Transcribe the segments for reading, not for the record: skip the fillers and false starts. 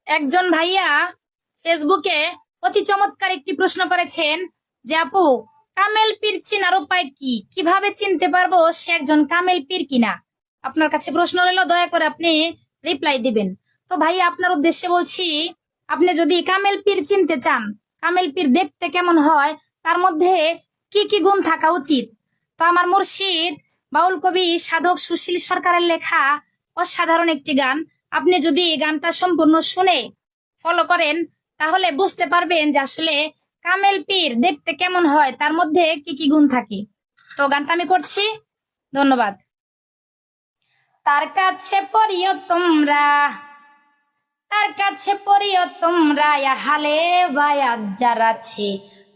একজন ভাইয়া ফেসবুকে অতি চমৎকার একটি প্রশ্ন করেছেন যে আপু, কামেল পীর চিনার উপায় কি, কিভাবে চিনতে পারবো সে একজন কামেল পীর কিনা। আপনার কাছে প্রশ্ন রইল, দয়া করে আপনি রিপ্লাই দিবেন। তো ভাইয়া আপনার উদ্দেশ্যে বলছি, আপনি যদি কামেল পীর চিনতে চান, কামেল পীর দেখতে কেমন হয়, তার মধ্যে কি কি গুণ থাকা উচিত, তো আমার মুর্শিদ বাউল কবি সাধক সুশীল সরকারের লেখা অসাধারণ একটি গান, আপনি যদি এই গানটা সম্পূর্ণ শুনে ফলো করেন তাহলে বুঝতে পারবেন যে আসলে কামেল পীর দেখতে কেমন হয়, তার মধ্যে কি কি গুণ থাকে। তো গানটা আমি করছি, ধন্যবাদ। তার কাছে পড়িও তোমরা, তার কাছে পড়িও তোমরা হালে বায়াত যার আছে,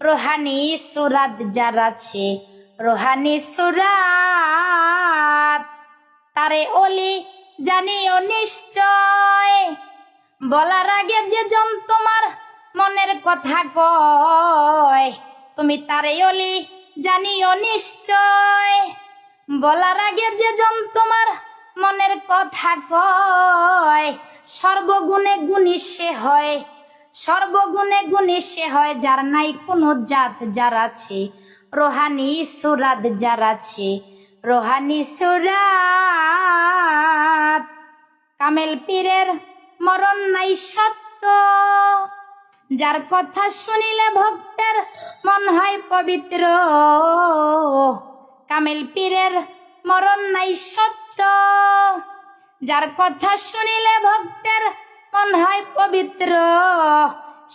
রোহানি সুরাত যার আছে, রোহানি সুরাত। তারে অলি জানিও নিশ্চয়, বলার আগে যে জন তোমার মনের কথা কয়, তুমি তারে অলি জানিও নিশ্চয়, বলার আগে যে জন তোমার মনের কথা কয়। সর্বগুণে গুণী সে হয়, সর্বগুণে গুণী সে হয়, যার নাই কোনো জাত যার আছে, রোহানি সুরাত যার আছে, রোহানি সুরাত। কামেল পীরের মরণ নাই সত্য, যার কথা শুনিলে ভক্তের মন হয় পবিত্র। কামেল পীরের মরণ নাই সত্য, যার কথা শুনিলে ভক্তের মন হয় পবিত্র।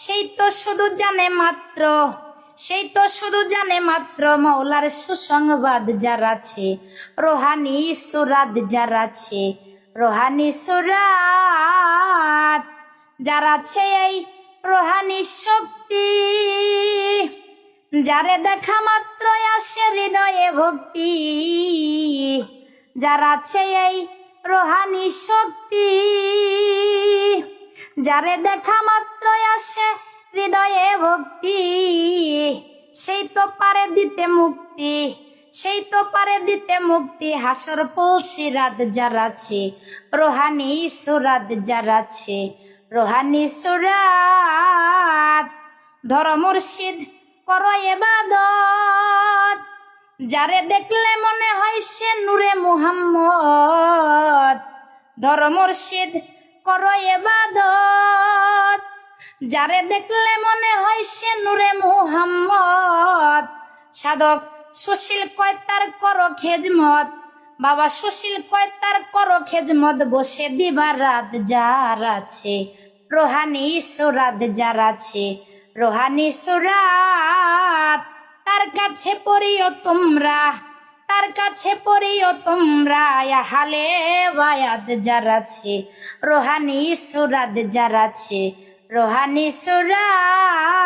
সেই তো শুধু জানে মাত্র, সেই তো শুধু জানে মাত্র, মৌলার সুসংবাদ যার আছে, রোহানি সুরাত যার আছে, রোহানি সুরাত। যার আছে এই রোহানি শক্তি, যারে দেখা মাত্র আসে হৃদয়ে ভক্তি। যার আছে এই রোহানি শক্তি, যারে দেখা মাত্র আসে হৃদয়ে ভক্তি। সেই তো পারে দিতে মুক্তি, সেই তো পারে দিতে মুক্তি, হাসর পুলসিরাত যার আছে, রোহানি সুরাত যার আছে, রোহানি সুরাত। ধর মুর্শিদ করো ইবাদত, যারে দেখলে মনে হয় সে নূরে মুহাম্মদ। ধর মুর্শিদ করো ইবাদত, যারে দেখলে মনে হয় সে নূরে মুহাম্মদ। সাধক সুশীল কয় তার করো খেজমত, বাবা সুশীল কয় তার করো খেজমত, বসে দিবা রাত যার আছে, রোহানি সুরাত যার আছে, রোহানি সুরাত। তার কাছে পড়িও তোমরা, তার কাছে পড়িও তোমরা হালে বায়াত যার আছে, রোহানি সুরাত যার আছে, রোহানি সুরাত।